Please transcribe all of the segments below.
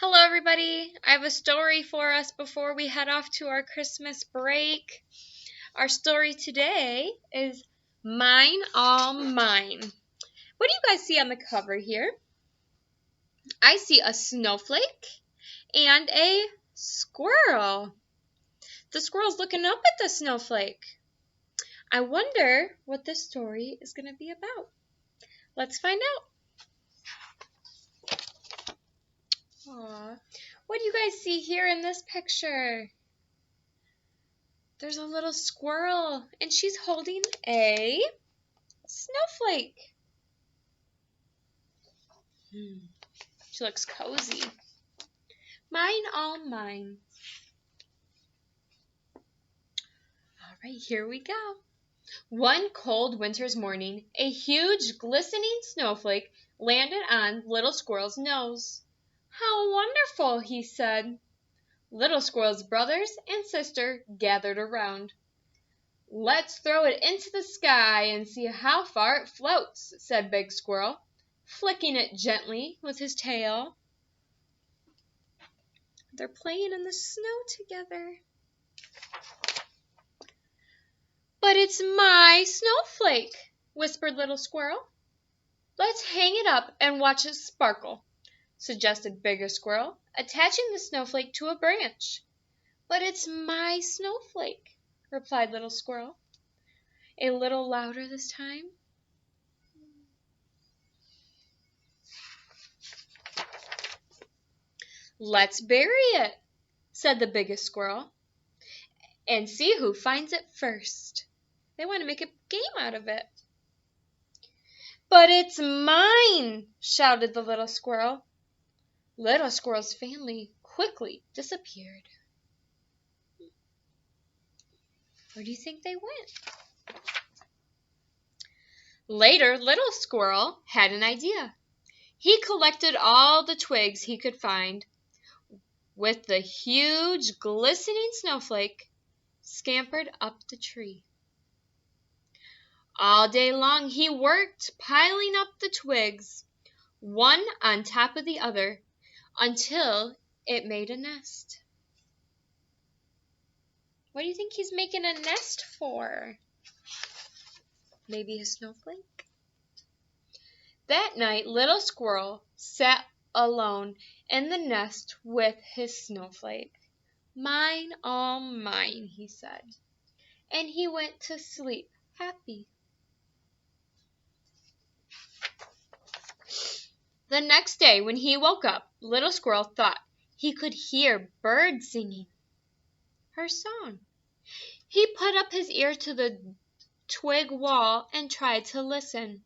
Hello, everybody. I have a story for us before we head off to our Christmas break. Our story today is Mine, All Mine. What do you guys see on the cover here? I see a snowflake and a squirrel. The squirrel's looking up at the snowflake. I wonder what this story is going to be about. Let's find out. Aww. What do you guys see here in this picture? There's a little squirrel, and she's holding a snowflake. She looks cozy. Mine, all mine. All right, here we go. One cold winter's morning, a huge, glistening snowflake landed on Little Squirrel's nose. "How wonderful," he said. Little Squirrel's brothers and sister gathered around. "Let's throw it into the sky and see how far it floats," said Big Squirrel, flicking it gently with his tail. They're playing in the snow together. "But it's my snowflake," whispered Little Squirrel. "Let's hang it up and watch it sparkle," suggested Bigger Squirrel, attaching the snowflake to a branch. "But it's my snowflake," replied Little Squirrel, a little louder this time. "Let's bury it," said the biggest squirrel, "and see who finds it first." They want to make a game out of it. "But it's mine," shouted the little squirrel. Little Squirrel's family quickly disappeared. Where do you think they went? Later, Little Squirrel had an idea. He collected all the twigs he could find. With the huge, glistening snowflake, scampered up the tree. All day long he worked, piling up the twigs, one on top of the other, until it made a nest. What do you think he's making a nest for? Maybe a snowflake? That night, Little Squirrel sat alone in the nest with his snowflake. "Mine, all mine," he said, and he went to sleep happy. The next day, when he woke up, Little Squirrel thought he could hear birds singing her song. He put up his ear to the twig wall and tried to listen.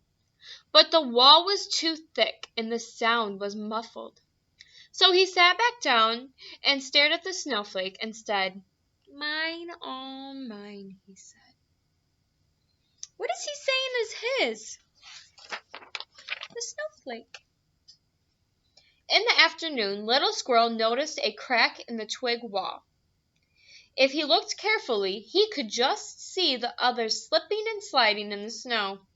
But the wall was too thick and the sound was muffled. So he sat back down and stared at the snowflake instead. "Mine, all mine," he said. What is he saying is his? The snowflake. In the afternoon, Little Squirrel noticed a crack in the twig wall. If he looked carefully, he could just see the others slipping and sliding in the snow.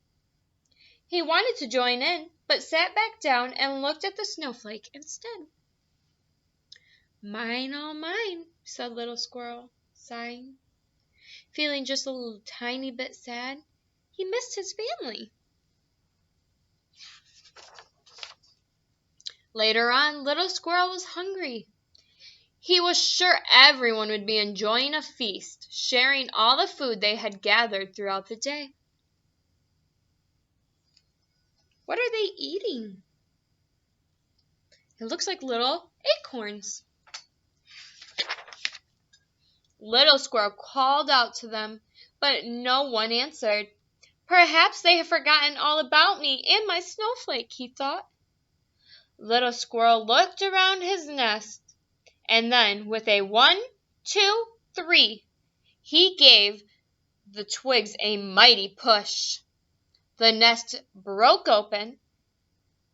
He wanted to join in, but sat back down and looked at the snowflake instead. "Mine, all mine," said Little Squirrel, sighing. Feeling just a little tiny bit sad. He missed his family. Later on, Little Squirrel was hungry. He was sure everyone would be enjoying a feast, sharing all the food they had gathered throughout the day. What are they eating? It looks like little acorns. Little Squirrel called out to them, but no one answered. "Perhaps they have forgotten all about me and my snowflake," he thought. Little Squirrel looked around his nest, and then with a 1, 2, 3, he gave the twigs a mighty push. The nest broke open.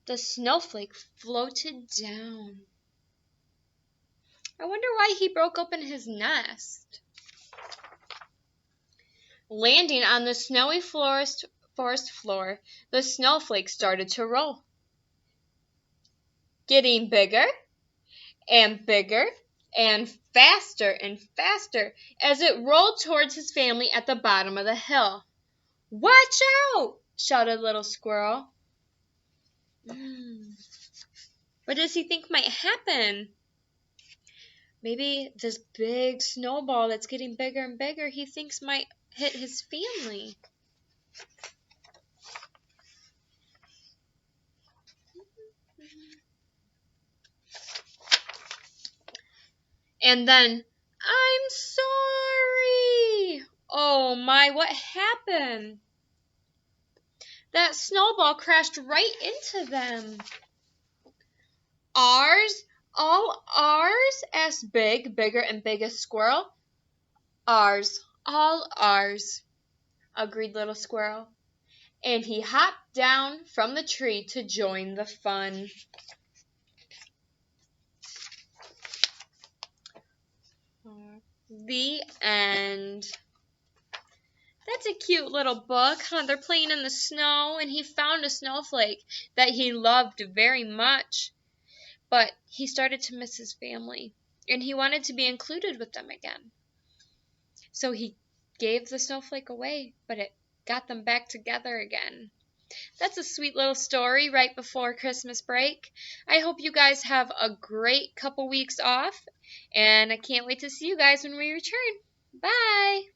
The snowflake floated down. I wonder why he broke open his nest. Landing on the snowy forest floor, the snowflake started to roll, getting bigger and bigger and faster as it rolled towards his family at the bottom of the hill. "Watch out!" shouted Little Squirrel. What does he think might happen? Maybe this big snowball that's getting bigger and bigger, he thinks might hit his family. And then, "I'm sorry." Oh my, what happened? That snowball crashed right into them. "Ours? All ours?" asked Bigger and Biggest Squirrel. "Ours, all ours," agreed Little Squirrel. And he hopped down from the tree to join the fun. The end. That's a cute little book, huh? They're playing in the snow, and he found a snowflake that he loved very much. But he started to miss his family, and he wanted to be included with them again. So he gave the snowflake away, but it got them back together again. That's a sweet little story right before Christmas break. I hope you guys have a great couple weeks off, and I can't wait to see you guys when we return. Bye!